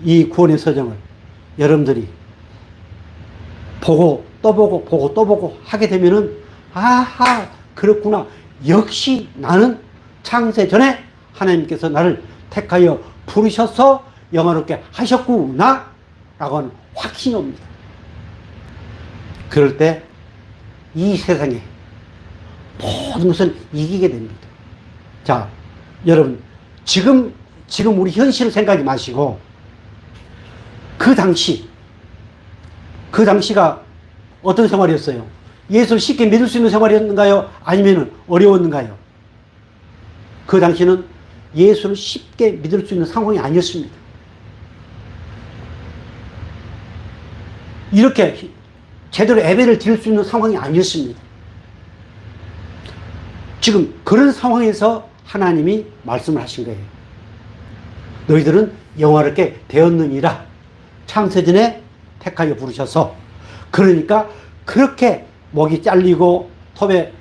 이 구원의 서정을 여러분들이 보고 또 보고 보고 또 보고 하게 되면은 아하 그렇구나, 역시 나는 창세 전에 하나님께서 나를 택하여 부르셔서 영화롭게 하셨구나 라고 하는 확신이 옵니다. 그럴 때 이 세상에 모든 것을 이기게 됩니다. 자, 여러분 지금 우리 현실을 생각하지 마시고 그 당시가 어떤 생활이었어요? 예수를 쉽게 믿을 수 있는 생활이었는가요? 아니면 어려웠는가요? 그 당시는 예수를 쉽게 믿을 수 있는 상황이 아니었습니다. 이렇게 제대로 예배를 드릴 수 있는 상황이 아니었습니다. 지금 그런 상황에서 하나님이 말씀을 하신 거예요. 너희들은 영화롭게 되었느니라. 창세전에 택하여 부르셔서. 그러니까 그렇게 목이 잘리고 톱에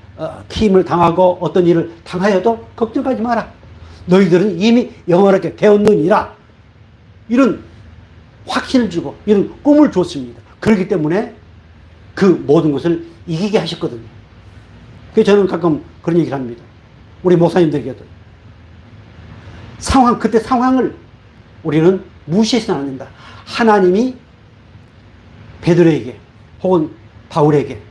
힘을 당하고 어떤 일을 당하여도 걱정하지 마라. 너희들은 이미 영화롭게 되었느니라. 이런 확신을 주고 이런 꿈을 줬습니다. 그렇기 때문에 그 모든 것을 이기게 하셨거든요. 그래서 저는 가끔 그런 얘기를 합니다. 우리 목사님들에게도. 그때 상황을 우리는 무시해서는 안 된다. 하나님이 베드로에게 혹은 바울에게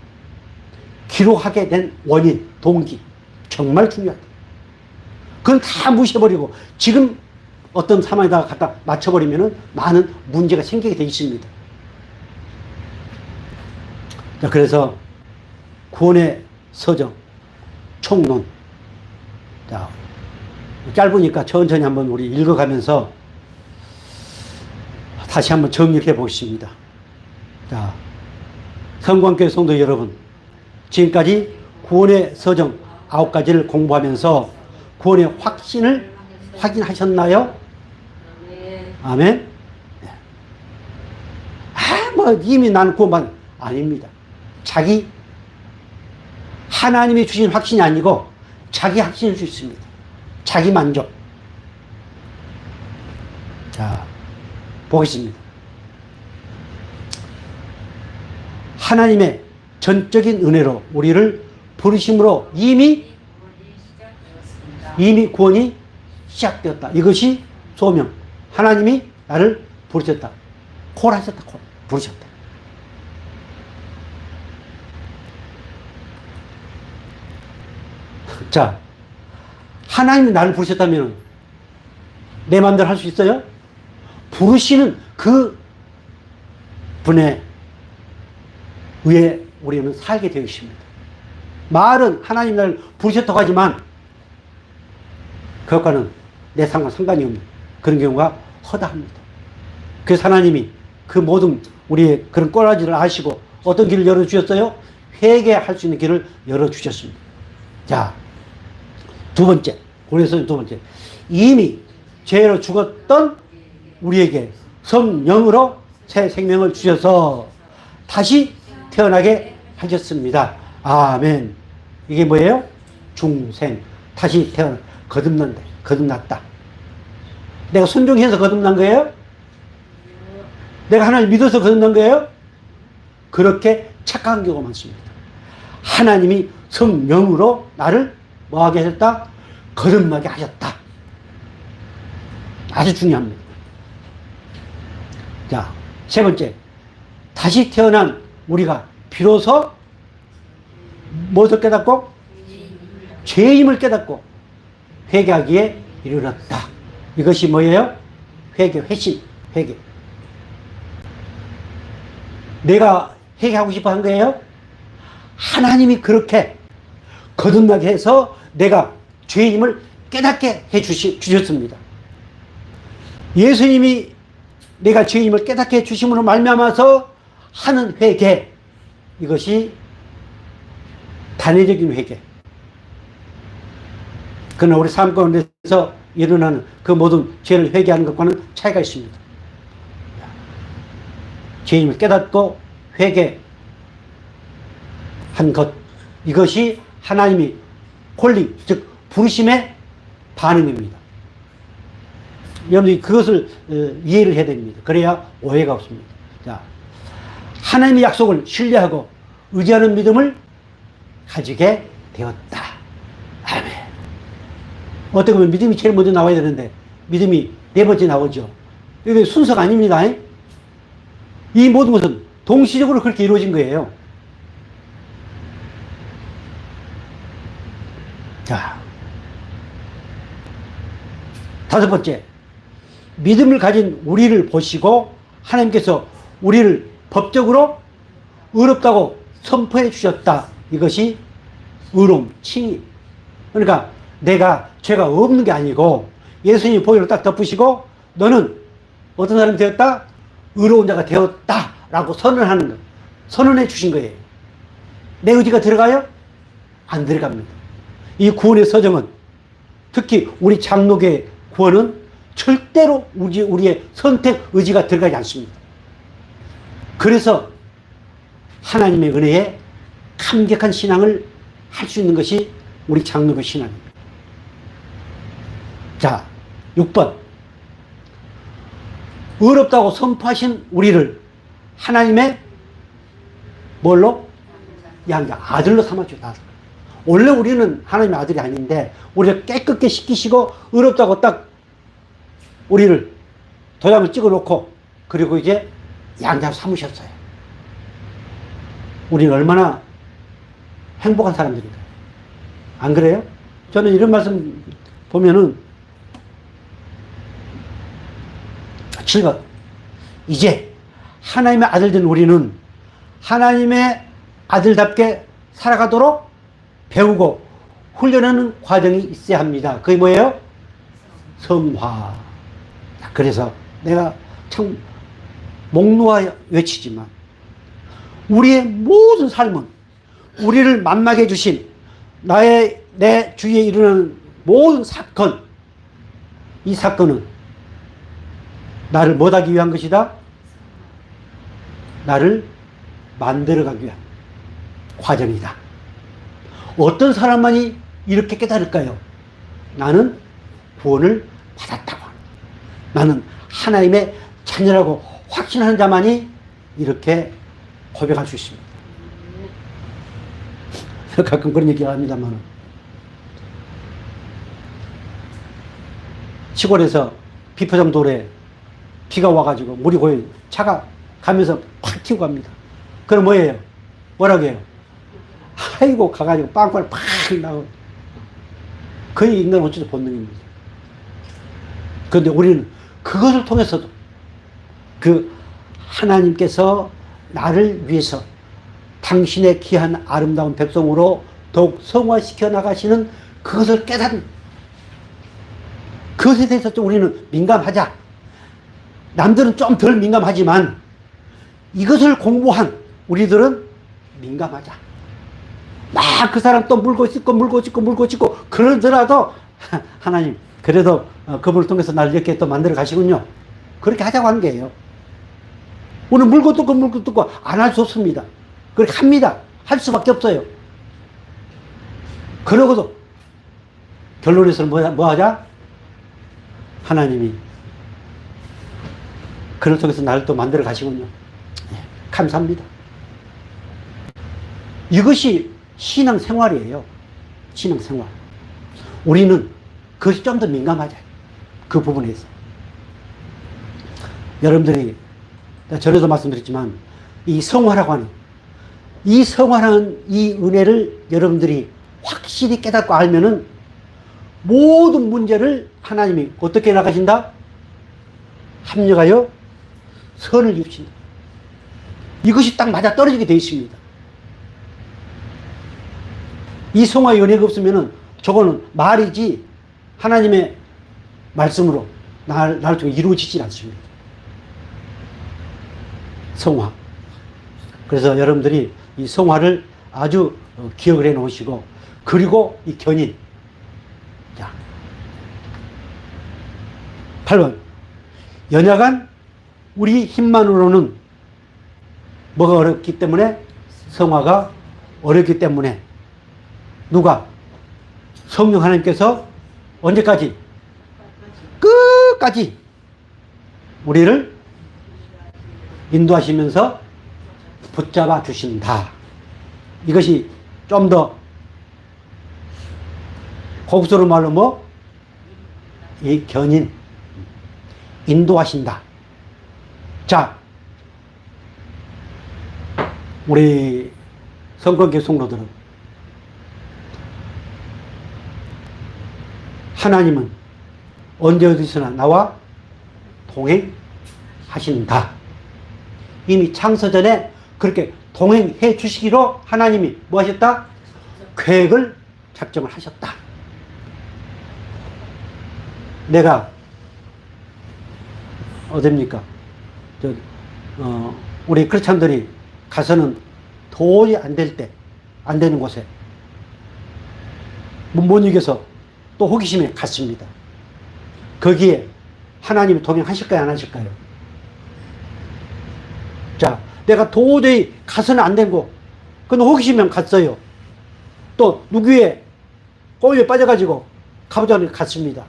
기록하게 된 원인, 동기, 정말 중요하다. 그건 다 무시해버리고 지금 어떤 상황에다가 갖다 맞춰버리면 많은 문제가 생기게 되어 있습니다. 자, 그래서 구원의 서정, 총론. 자, 짧으니까 천천히 한번 우리 읽어가면서 다시 한번 정리를 해보겠습니다. 자, 성광교회 성도 여러분, 지금까지 구원의 서정 9가지를 공부하면서 구원의 확신을 확인하셨나요? 아멘? 이미 나는 구원받은, 아닙니다. 하나님이 주신 확신이 아니고 자기 확신일 수 있습니다. 자기 만족. 자, 보겠습니다. 하나님의 전적인 은혜로 우리를 부르심으로 이미 구원이 시작되었다. 이것이 소명. 하나님이 나를 부르셨다. 콜하셨다. 부르셨다. 자, 하나님이 나를 부르셨다면 내 마음대로 할 수 있어요? 부르시는 그 분의 의에 우리는 살게 되어 있습니다. 말은 하나님 나를 부르셨다고 하지만 그것과는 내 삶과 상관이 없는 그런 경우가 허다합니다. 그래서 하나님이 그 모든 우리의 그런 꼬라지를 아시고 어떤 길을 열어주셨어요? 회개할 수 있는 길을 열어주셨습니다. 자, 두 번째, 그래서 두 번째, 이미 죄로 죽었던 우리에게 성령으로 새 생명을 주셔서 다시 태어나게 하셨습니다. 아멘. 이게 뭐예요? 중생. 다시 태어나, 거듭났다. 내가 순종해서 거듭난 거예요? 내가 하나님 믿어서 거듭난 거예요? 그렇게 착각한 경우가 많습니다. 하나님이 성령으로 나를 뭐하게 하셨다? 거듭나게 하셨다. 아주 중요합니다. 자, 세 번째. 다시 태어난 우리가 비로소 무엇을 깨닫고? 죄임을 깨닫고 회개하기에 이르렀다. 이것이 뭐예요? 회심, 회개. 내가 회개하고 싶어 한 거예요? 하나님이 그렇게 거듭나게 해서 내가 죄임을 깨닫게 해 주셨습니다. 예수님이 내가 죄임을 깨닫게 해 주심으로 말미암아서 하는 회개, 이것이 단회적인 회개. 그러나 우리 삶 가운데서 일어나는 그 모든 죄를 회개하는 것과는 차이가 있습니다. 죄임을 깨닫고 회개한 것, 이것이 하나님이 콜링, 즉 부르심의 반응입니다. 여러분들이 그것을 이해를 해야 됩니다. 그래야 오해가 없습니다. 자, 하나님의 약속을 신뢰하고 의지하는 믿음을 가지게 되었다. 아멘. 어떻게 보면 믿음이 제일 먼저 나와야 되는데 믿음이 네 번째 나오죠. 이게 순서가 아닙니다. 이 모든 것은 동시적으로 그렇게 이루어진 거예요. 자, 다섯 번째, 믿음을 가진 우리를 보시고 하나님께서 우리를 법적으로 의롭다고 선포해 주셨다. 이것이 의로움, 칭의. 그러니까 내가 죄가 없는 게 아니고 예수님이 보혈로 딱 덮으시고 너는 어떤 사람이 되었다? 의로운 자가 되었다. 라고 선언하는 것. 선언해 주신 거예요. 내 의지가 들어가요? 안 들어갑니다. 이 구원의 서정은 특히 우리 장로교의 구원은 절대로 우리의 선택, 의지가 들어가지 않습니다. 그래서 하나님의 은혜에 감격한 신앙을 할 수 있는 것이 우리 장로교 신앙입니다. 자, 6번. 의롭다고 선포하신 우리를 하나님의 뭘로? 양자, 아들로 삼아주다. 원래 우리는 하나님의 아들이 아닌데 우리를 깨끗게 씻기시고 의롭다고 딱 우리를 도장을 찍어 놓고 그리고 이제 양자로 삼으셨어요. 우리는 얼마나 행복한 사람들인가요? 안 그래요? 저는 이런 말씀 보면은 7번. 이제 하나님의 아들 된 우리는 하나님의 아들답게 살아가도록 배우고 훈련하는 과정이 있어야 합니다. 그게 뭐예요? 성화. 그래서 내가 참 목 놓아 외치지만 우리의 모든 삶은 우리를 만나게 해주신 내 주위에 일어나는 모든 사건, 이 사건은 나를 못하기 위한 것이다? 나를 만들어가기 위한 과정이다. 어떤 사람만이 이렇게 깨달을까요? 나는 구원을 받았다고 합니다. 나는 하나님의 자녀라고 확신하는 자만이 이렇게 고백할 수 있습니다. 가끔 그런 얘기를 합니다만 시골에서 비포장 돌에 비가 와가지고 물이 고여 차가 가면서 팍 튀고 갑니다. 그럼 뭐예요? 뭐라고 해요? 아이고 가가지고 빵빵 팍 나오고. 그게 인간 어쩌다 본능입니다. 그런데 우리는 그것을 통해서도 그 하나님께서 나를 위해서 당신의 귀한 아름다운 백성으로 더욱 성화시켜 나가시는 그것을 깨닫는, 그것에 대해서 좀 우리는 민감하자. 남들은 좀 덜 민감하지만 이것을 공부한 우리들은 민감하자. 막 그 사람 또 물고 찢고 그러더라도 하나님 그래도 그분을 통해서 나를 이렇게 또 만들어 가시군요. 그렇게 하자고 하는 거예요. 오늘 물고 뜯고 안 할 수 없습니다. 그렇게 합니다. 할 수밖에 없어요. 그러고도 결론에서는 뭐 하자? 하나님이 그를 통해서 나를 또 만들어 가시군요. 감사합니다. 이것이 신앙생활이에요. 신앙생활. 우리는 그것이 좀 더 민감하자. 그 부분에서. 여러분들이 전에도 말씀드렸지만 이 성화라고 하는 이 성화라는 이 은혜를 여러분들이 확실히 깨닫고 알면은 모든 문제를 하나님이 어떻게 나가신다? 합력하여 선을 이루신다. 이것이 딱 맞아 떨어지게 되어 있습니다. 이 성화의 은혜가 없으면은 저거는 말이지 하나님의 말씀으로 나를 통해 이루어지지 않습니다. 성화. 그래서 여러분들이 이 성화를 아주 기억을 해 놓으시고, 그리고 이 견인. 자, 8번. 연약한 우리 힘만으로는 뭐가 어렵기 때문에? 성화가 어렵기 때문에. 누가? 성령 하나님께서 언제까지? 끝까지 우리를 인도하시면서 붙잡아 주신다. 이것이 좀 더 고급스러운 말로 뭐? 이 견인, 인도하신다. 자, 우리 성곽교회 성도들은 하나님은 언제 어디서나 나와 동행하신다. 이미 창세전에 그렇게 동행해 주시기로 하나님이 뭐 하셨다? 계획을 작정을 하셨다. 내가 어딥니까? 우리 크리스찬들이 가서는 도저히 안 될 때, 안 되는 곳에 못 이겨서 또 호기심에 갔습니다. 거기에 하나님이 동행하실까요, 안 하실까요? 자, 내가 도저히 가서는 안 된 곳, 근데 호기심에 갔어요. 또 누구의 꼬리에 빠져가지고 가보자고 갔습니다.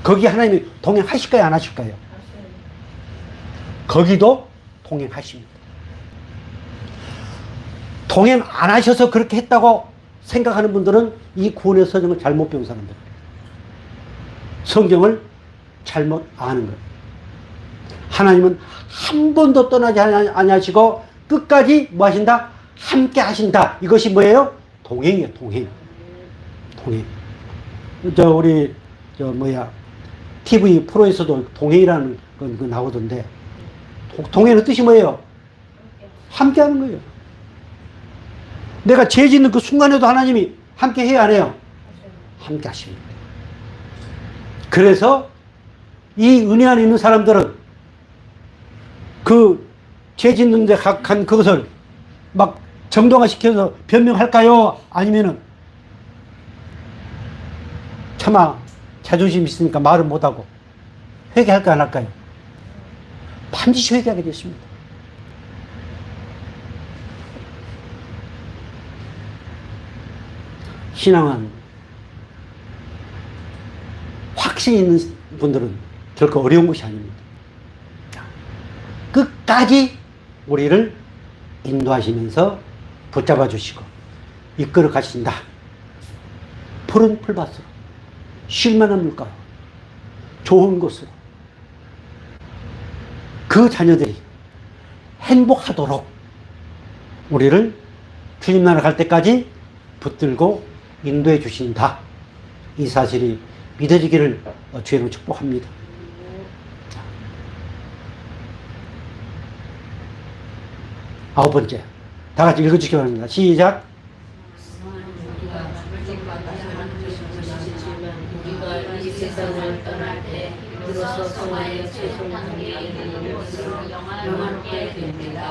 거기 하나님이 동행하실까요, 안 하실까요? 거기도 동행하십니다. 동행 안 하셔서 그렇게 했다고 생각하는 분들은 이 구원의 성경을 잘못 배운 사람들. 성경을 잘못 아는 거예요. 하나님은 한 번도 떠나지 아니하시고 끝까지 뭐 하신다? 함께 하신다. 이것이 뭐예요? 동행이에요, 동행. 동행. 우리, TV 프로에서도 동행이라는 건 나오던데, 동행의 뜻이 뭐예요? 함께 하는 거예요. 내가 죄 짓는 그 순간에도 하나님이 함께 해야 안 해요? 함께 하십니다. 그래서 이 은혜 안에 있는 사람들은 그 죄 짓는 데 간 그것을 막 정당화 시켜서 변명할까요? 아니면은 차마 자존심 있으니까 말을 못하고 회개할까 안 할까요? 반드시 회개하게 됐습니다. 신앙은 확신이 있는 분들은 결코 어려운 것이 아닙니다. 끝까지 우리를 인도하시면서 붙잡아 주시고 이끌어 가신다. 푸른 풀밭으로, 쉴만한 물가로, 좋은 곳으로 그 자녀들이 행복하도록 우리를 주님 나라 갈 때까지 붙들고 인도해 주신다. 이 사실이 믿어지기를 주의로 축복합니다. 아홉 번째, 다 같이 읽어주시기 바랍니다. 시작.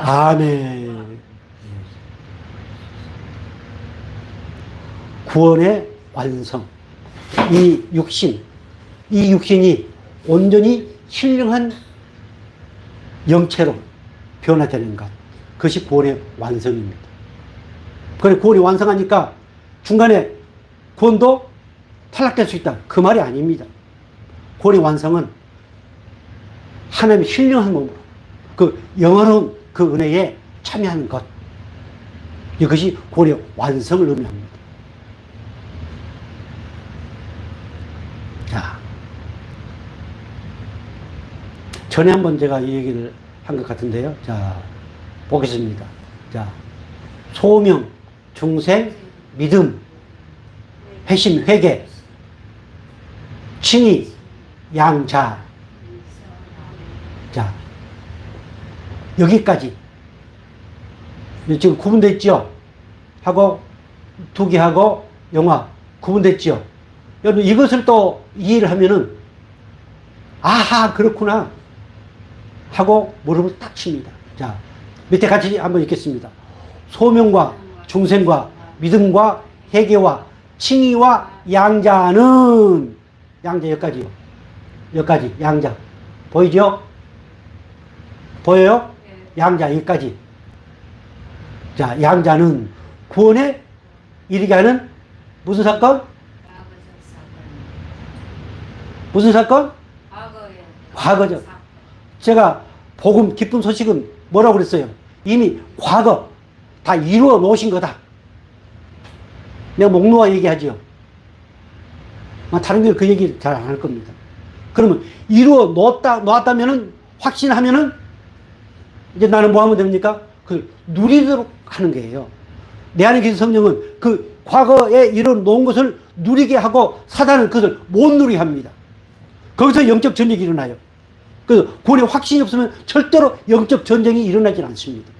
아멘. 구원의 완성. 이 육신이 온전히 신령한 영체로 변화되는 것. 그것이 구원의 완성입니다. 그래, 구원이 완성하니까 중간에 구원도 탈락될 수 있다. 그 말이 아닙니다. 구원의 완성은 하나님의 신령한 몸으로 그 영원한 그 은혜에 참여하는 것. 이것이 구원의 완성을 의미합니다. 자, 전에 한번 제가 이 얘기를 한 것 같은데요. 자, 보겠습니다. 자, 소명, 중생, 믿음, 회심, 회개, 칭의, 양자. 자, 여기까지. 지금 구분됐죠? 하고, 투기하고, 영화, 구분됐죠? 여러분, 이것을 또 이해를 하면은, 아하, 그렇구나. 하고, 무릎을 딱 칩니다. 자, 밑에 같이 한번 읽겠습니다. 소명과 중생과 믿음과 회개와 칭의와 양자는, 양자 여기까지요. 여기까지, 양자. 보이죠? 보여요? 양자 여기까지. 자, 양자는 구원에 이르게 하는 무슨 사건? 무슨 사건? 과거적. 제가 복음 기쁜 소식은 뭐라고 그랬어요? 이미 과거 다 이루어 놓으신 거다. 내가 목 놓아 얘기하죠. 다른 그 얘기 잘 안 할 겁니다. 그러면 이루어 놓았다면은, 확신하면은, 이제 나는 뭐 하면 됩니까? 그 누리도록 하는 거예요. 내 안에 계신 성령은 그 과거에 이루어 놓은 것을 누리게 하고, 사단은 그것을 못 누리게 합니다. 거기서 영적 전쟁이 일어나요. 그래서 구원의 확신이 없으면 절대로 영적 전쟁이 일어나질 않습니다.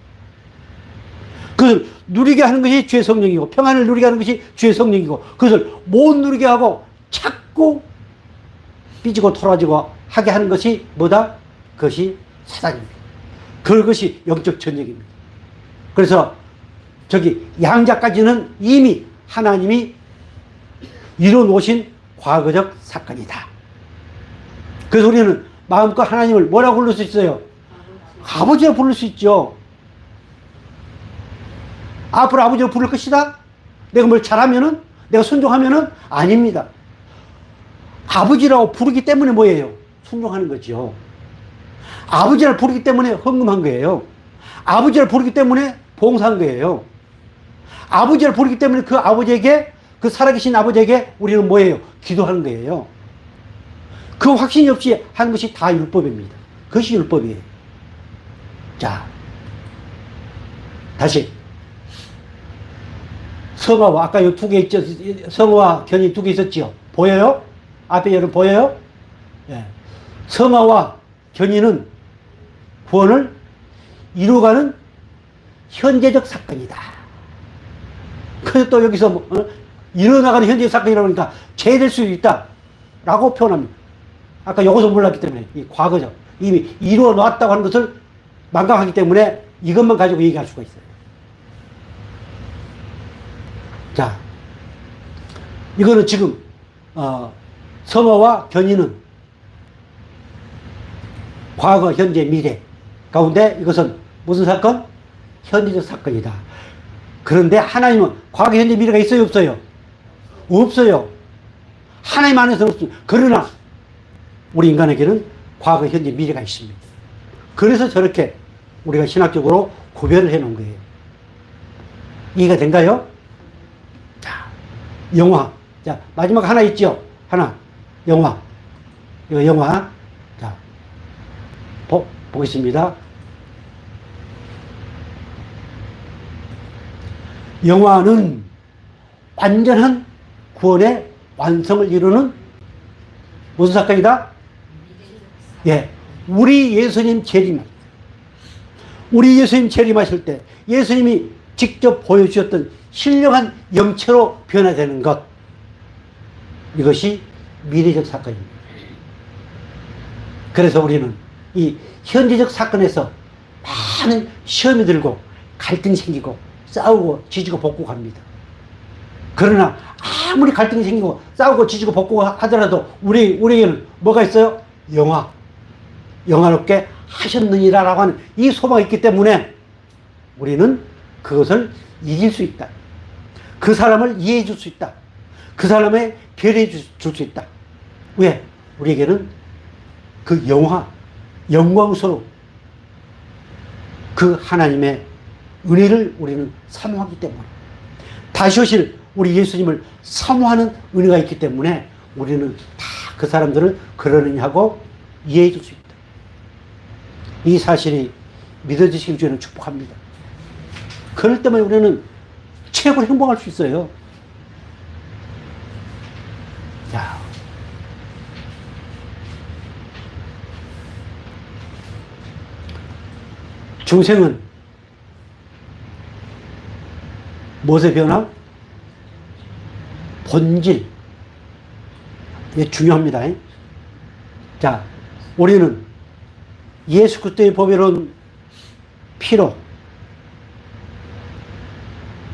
그것을 누리게 하는 것이 주의 성령이고, 평안을 누리게 하는 것이 주의 성령이고, 그것을 못 누리게 하고 자꾸 삐지고 토라지고 하게 하는 것이 뭐다? 그것이 사단입니다. 그것이 영적 전쟁입니다. 그래서 저기 양자까지는 이미 하나님이 이뤄 놓으신 과거적 사건이다. 그래서 우리는 마음껏 하나님을 뭐라고 부를 수 있어요? 아버지라고 부를 수 있죠. 앞으로 아버지로 부를 것이다? 내가 뭘 잘하면은? 내가 순종하면은? 아닙니다. 아버지라고 부르기 때문에 뭐예요? 순종하는 거죠. 아버지를 부르기 때문에 헌금한 거예요. 아버지를 부르기 때문에 봉사한 거예요. 아버지를 부르기 때문에 그 아버지에게, 그 살아계신 아버지에게 우리는 뭐예요? 기도하는 거예요. 그 확신이 없이 하는 것이 다 율법입니다. 그것이 율법이에요. 자, 다시. 성화와, 아까 이 두 개 있죠? 성화와 견이 두 개 있었죠? 보여요? 앞에 여러분 보여요? 예. 성화와 견이는 구원을 이루어가는 현재적 사건이다. 그래서 또 여기서 뭐, 일어나가는 현재적 사건이라고 하니까 죄될 수 있다. 라고 표현합니다. 아까 요것을 몰랐기 때문에, 이 과거적. 이미 이루어 놨다고 하는 것을 망각하기 때문에 이것만 가지고 얘기할 수가 있어요. 자, 이거는 지금, 성화와 견인은 과거, 현재, 미래 가운데 이것은 무슨 사건? 현재적 사건이다. 그런데 하나님은 과거, 현재, 미래가 있어요, 없어요? 없어요. 하나님 안에서는 없습니다. 그러나 우리 인간에게는 과거, 현재, 미래가 있습니다. 그래서 저렇게 우리가 신학적으로 구별을 해 놓은 거예요. 이해가 된가요? 자, 영화. 자, 마지막 하나 있죠? 하나. 영화. 이거 영화. 자, 보겠습니다. 영화는 완전한 구원의 완성을 이루는 무슨 사건이다? 예. 우리 예수님 재림할 때. 우리 예수님 재림하실 때 예수님이 직접 보여주셨던 신령한 영체로 변화되는 것. 이것이 미래적 사건입니다. 그래서 우리는 이 현재적 사건에서 많은 시험이 들고 갈등이 생기고 싸우고 지지고 볶고 갑니다. 그러나 아무리 갈등이 생기고 싸우고 지지고 볶고 하더라도 우리에게는 뭐가 있어요? 영화롭게 하셨느니라라고 하는 이 소망이 있기 때문에 우리는 그것을 이길 수 있다. 그 사람을 이해해 줄 수 있다. 그 사람의 배려해 줄 수 있다. 왜? 우리에게는 그 영광스러운 그 하나님의 은혜를 우리는 사모하기 때문에, 다시 오실 우리 예수님을 사모하는 은혜가 있기 때문에 우리는 다 그 사람들을 그러느냐 하고 이해해 줄 수 있다. 이 사실이 믿어지시길 저는 축복합니다. 그럴 때만 우리는 최고로 행복할 수 있어요. 자, 중생은 무엇의 변화? 본질. 이게 중요합니다. 자, 우리는 예수 그리스도의 보배로운 피로,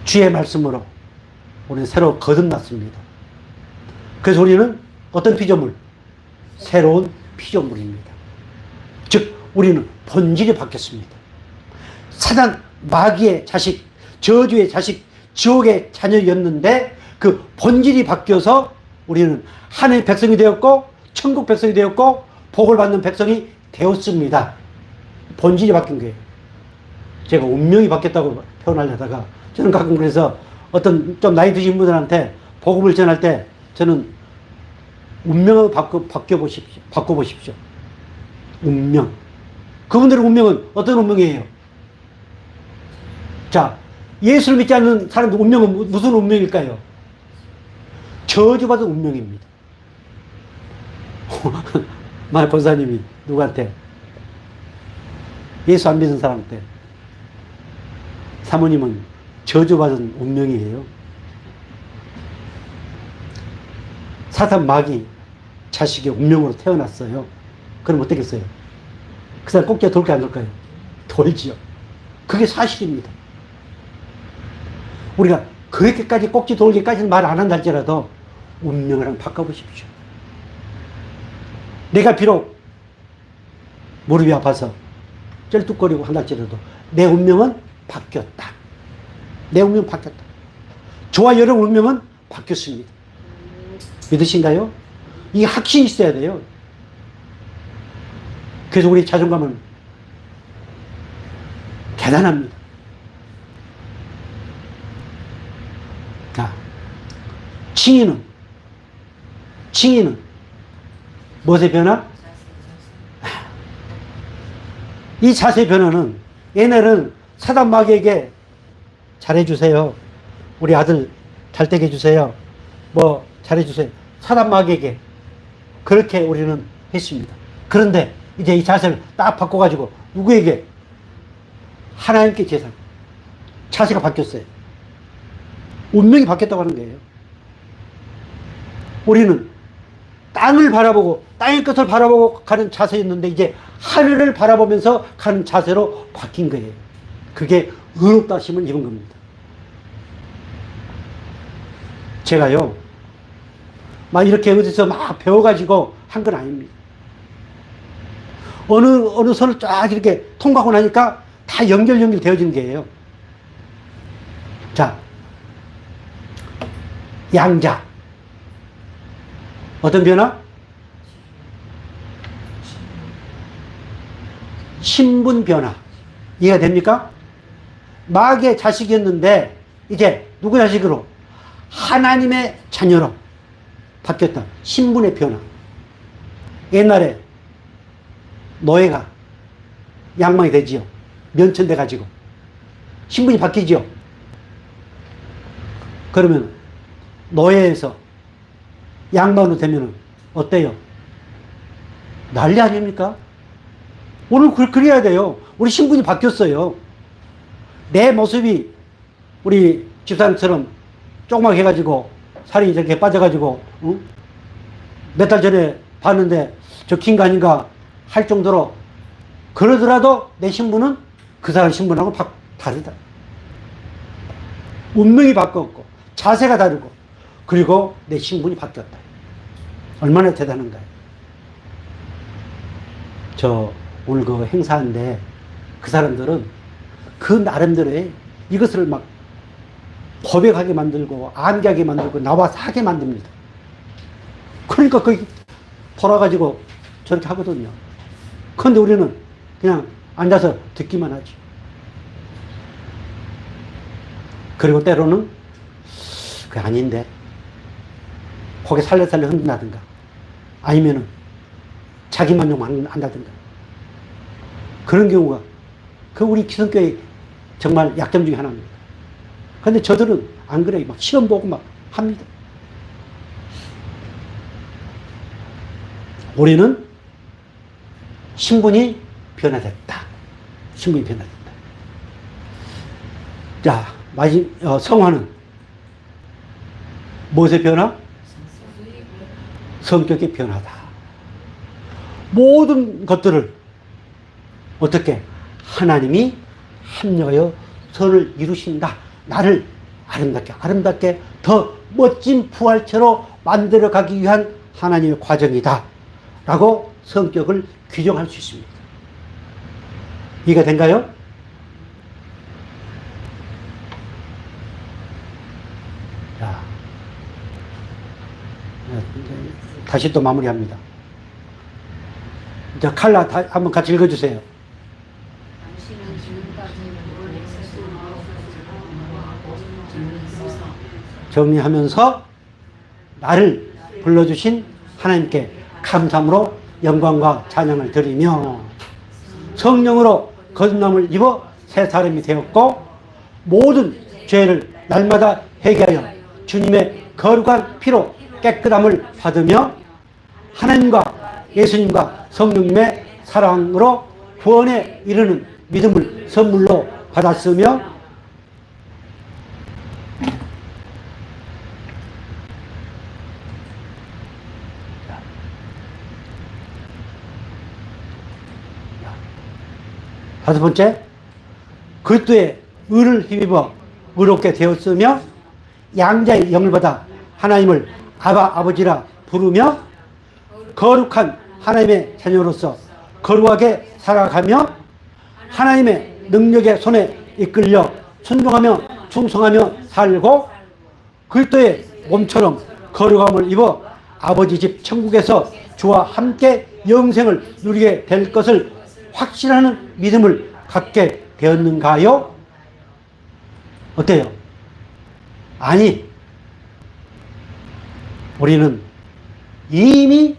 주의 말씀으로 우리는 새로 거듭났습니다. 그래서 우리는 어떤 피조물? 새로운 피조물입니다. 즉, 우리는 본질이 바뀌었습니다. 사단, 마귀의 자식, 저주의 자식, 지옥의 자녀였는데 그 본질이 바뀌어서 우리는 하나님의 백성이 되었고 천국 백성이 되었고 복을 받는 백성이 되었습니다. 본질이 바뀐 거예요. 제가 운명이 바뀌었다고 표현하려다가 저는 가끔 그래서 어떤 좀 나이 드신 분들한테 복음을 전할 때 저는 운명을 바꿔보십시오. 운명. 그분들의 운명은 어떤 운명이에요? 자, 예수를 믿지 않는 사람들 운명은 무슨 운명일까요? 저주받은 운명입니다. 만약 권사님이 누구한테 예수 안 믿은 사람한테 사모님은 저주받은 운명이에요. 사탄 마귀 자식의 운명으로 태어났어요. 그럼 어떻겠어요? 그 사람 꼭지가 돌게 안 돌까요? 돌지요. 그게 사실입니다. 우리가 그렇게까지 꼭지 돌기까지는 말 안 한다 할지라도 운명을 한번 바꿔보십시오. 내가 비록 무릎이 아파서 쩔뚝거리고 한다 할지라도 내 운명은 바뀌었다. 내 운명은 바뀌었다. 저와 여러분 운명은 바뀌었습니다. 믿으신가요? 이 확신이 있어야 돼요. 그래서 우리 자존감은 대단합니다. 자, 칭의는 무엇의 변화? 이 자세 변화는 얘네는 사단 마귀에게 잘해주세요. 우리 아들 잘 되게 해주세요. 뭐 잘해주세요. 사단 마귀에게 그렇게 우리는 했습니다. 그런데 이제 이 자세를 딱 바꿔가지고 누구에게? 하나님께 제사. 자세가 바뀌었어요. 운명이 바뀌었다고 하는 거예요. 우리는 땅을 바라보고 땅의 것을 바라보고 가는 자세였는데 이제 하늘을 바라보면서 가는 자세로 바뀐 거예요. 그게 의롭다 하심을 입은 겁니다. 제가요 막 이렇게 어디서 막 배워가지고 한 건 아닙니다. 어느 선을 쫙 이렇게 통과하고 나니까 다 연결 되어지는 게예요. 자, 양자. 어떤 변화? 신분 변화. 이해가 됩니까? 마귀의 자식이었는데 이제 누구 자식으로? 하나님의 자녀로 바뀌었다. 신분의 변화. 옛날에 노예가 양망이 되지요. 면천돼 가지고 신분이 바뀌지요. 그러면 노예에서 양반으로 되면 어때요? 난리 아닙니까? 오늘 그래야 돼요. 우리 신분이 바뀌었어요. 내 모습이 우리 집사님처럼 조그맣게 해가지고 살이 이렇게 빠져가지고 몇 달 전에 봤는데 저 긴 거 아닌가 할 정도로 그러더라도 내 신분은 그 사람 신분하고 다르다. 운명이 바뀌었고 자세가 다르고 그리고 내 신분이 바뀌었다. 얼마나 대단한가요? 저 오늘 그 행사인데 그 사람들은 그 나름대로의 이것을 막 고백하게 만들고 암기하게 만들고 나와서 하게 만듭니다. 그러니까 거기 돌아가지고 저렇게 하거든요. 그런데 우리는 그냥 앉아서 듣기만 하지. 그리고 때로는 그게 아닌데 고개 살려살려 흔든다든가 아니면은 자기만족만 한다든가 그런 경우가 그 우리 기성교회 정말 약점 중에 하나입니다. 그런데 저들은 안 그래요. 막 시험 보고 막 합니다. 우리는 신분이 변화됐다. 신분이 변화됐다. 자, 성화는 무엇의 변화? 성격의 변화다. 모든 것들을 어떻게? 하나님이 합력하여 선을 이루신다. 나를 아름답게 더 멋진 부활체로 만들어가기 위한 하나님의 과정이다. 라고 성격을 규정할 수 있습니다. 이해가 된가요? 자, 다시 또 마무리합니다. 자, 칼라 한번 같이 읽어주세요. 당신은 지금까지 구원의 세상으로 정리하면서 나를 불러주신 하나님께 감사함으로 영광과 찬양을 드리며 성령으로 거듭남을 입어 새 사람이 되었고 모든 죄를 날마다 회개하여 주님의 거룩한 피로 깨끗함을 받으며 하나님과 예수님과 성령님의 사랑으로 구원에 이르는 믿음을 선물로 받았으며 다섯 번째, 그리스도의 의를 힘입어 의롭게 되었으며 양자의 영을 받아 하나님을 아버지라 부르며 거룩한 하나님의 자녀로서 거룩하게 살아가며 하나님의 능력의 손에 이끌려 순종하며 충성하며 살고 그리스도의 몸처럼 거룩함을 입어 아버지 집 천국에서 주와 함께 영생을 누리게 될 것을 확신하는 믿음을 갖게 되었는가요? 어때요? 아니, 우리는 이미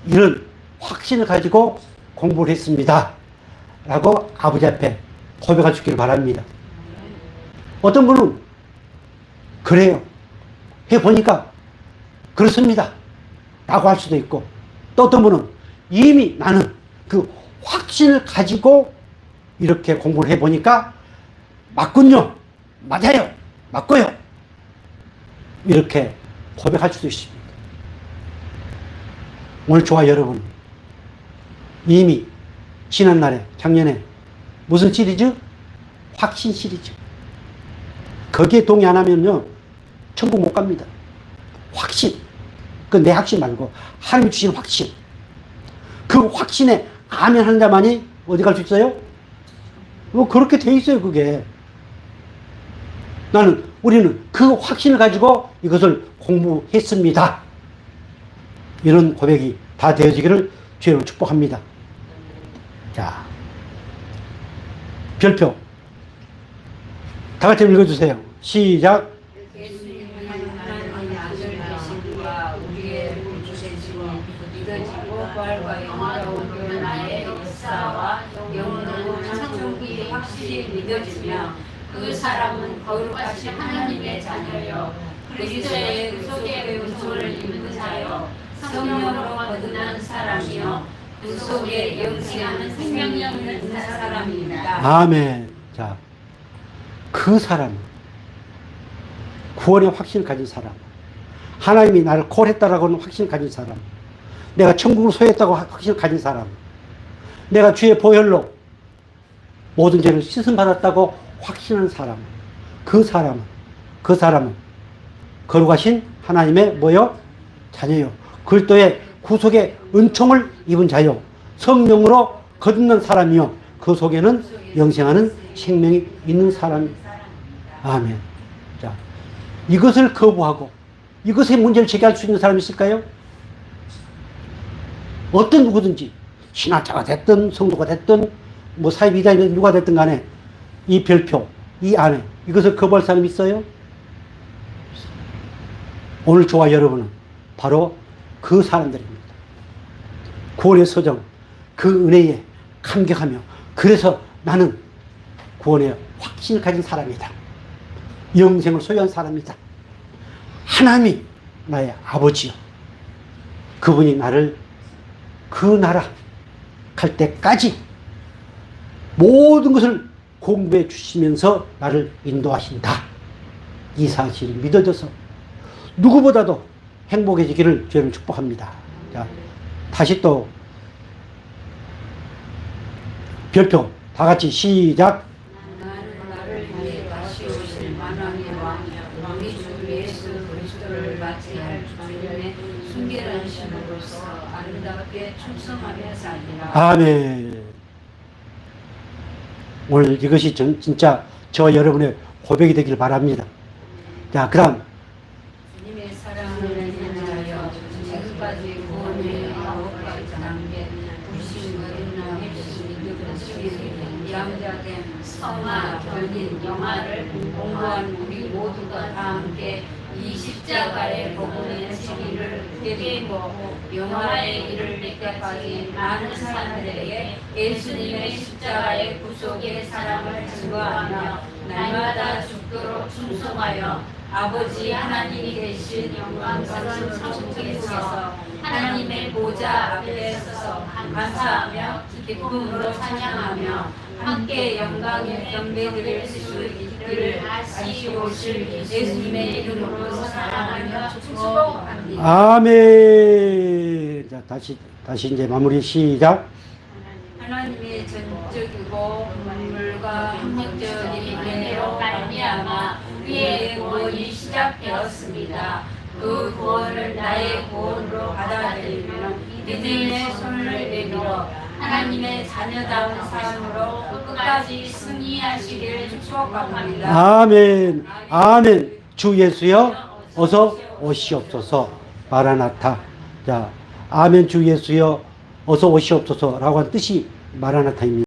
이런 확신을 가지고 공부를 했습니다 라고 아버지 앞에 고백할 수 있기를 바랍니다. 어떤 분은 그래요, 해보니까 그렇습니다 라고 할 수도 있고, 또 어떤 분은 이미 나는 그 확신을 가지고 이렇게 공부를 해보니까 맞군요, 맞아요, 맞고요, 이렇게 고백할 수도 있습니다. 오늘 저와 여러분 이미 지난날에 작년에 무슨 시리즈? 확신 시리즈. 거기에 동의 안 하면요 천국 못 갑니다. 확신. 그 내 확신 말고 하나님이 주신 확신. 그 확신에 아멘 하는 자만이 어디 갈 수 있어요? 뭐 그렇게 돼 있어요. 그게 우리는 그 확신을 가지고 이것을 공부했습니다. 이런 고백이 다 되어지기를 주님으로 축복합니다. 자, 별표 다 같이 읽어주세요. 시작. 예수님은 하나님의 아들 되시기와 우리의 구주되시고 믿어지고 부활과 영화로운 나의 역사와 영원한 천국이 확실히 믿어지며 그 사람은 거룩하신 하나님의 자녀요 그리스도의 속에 은총을 입는 자요 성령으로 거듭난 사람이요 그 속에 영생하는 생명력 있는 사람입니다. 아멘. 자, 그 사람, 구원의 확신을 가진 사람, 하나님이 나를 콜했다라고 하는 확신을 가진 사람, 내가 천국을 소유했다고 확신을 가진 사람, 내가 주의 보혈로 모든 죄를 씻음 받았다고 확신하는 사람, 그 사람은 거룩하신 하나님의 뭐요? 자녀요. 그리스도의 구속의 은총을 입은 자요. 성령으로 거듭난 사람이요. 그 속에는 영생하는 생명이 있는 사람. 아멘. 자, 이것을 거부하고 이것의 문제를 제기할 수 있는 사람이 있을까요? 어떤 누구든지 신학자가 됐든 성도가 됐든 뭐 사회비단이든 누가 됐든 간에 이 별표, 이 안에 이것을 거부할 사람이 있어요? 오늘 저와 여러분은 바로 그 사람들입니다. 구원의 소정, 그 은혜에 감격하며 그래서 나는 구원의 확신을 가진 사람이다. 영생을 소유한 사람이다. 하나님이 나의 아버지요. 그분이 나를 그 나라 갈 때까지 모든 것을 공부해 주시면서 나를 인도하신다. 이 사실이 믿어져서 누구보다도 행복해지기를 주님을 축복합니다. 자, 다시 또 별표 다 같이 시작. 나는 나를 위해 다시 오실 만왕의 왕이여 우리 주 예수 그리스도를 맞이할 주님의 순결한 신으로서 아름답게 충성하며 살리라. 아멘. 오늘 이것이 진짜 저와 여러분의 고백이 되길 바랍니다. 자, 그 다음 주님의 사랑을 인하여 지금까지 구원의 아홉 가지 단계 양자됨, 성화, 견인, 영화를 공부한 우리 모두가 다 함께 이 십자가의 복음의 진리를 되새기고 영화에 이를 때까지 많은 사람들에게 예수님의 십자가의 구속의 사랑을 증거하며 날마다 죽도록 충성하여 아버지 하나님이 되신 영광스러운 천국에서 하나님의 보좌 앞에 서서 감사하며 기쁨으로 찬양하며 함께 영광에 경배드릴 수 있기를 다시 오실 예수님의 이름으로 사랑하며 축복합니다. 아멘. 자, 다시 이제 마무리 시작. 하나님의 전적이고 만물과 항력적인 은혜로 말미암아 우리의 구원이 시작되었습니다. 그 구원을 나의 구원으로 받아들이며 믿음의 손을 내밀어 하나님의 자녀다운 삶으로 끝까지 승리하시기를 축복합니다. 아멘. 아멘. 주 예수여 어서 오시옵소서. 마라나타. 자, 아멘 주 예수여 어서 오시옵소서라고 한 뜻이 마라나타입니다.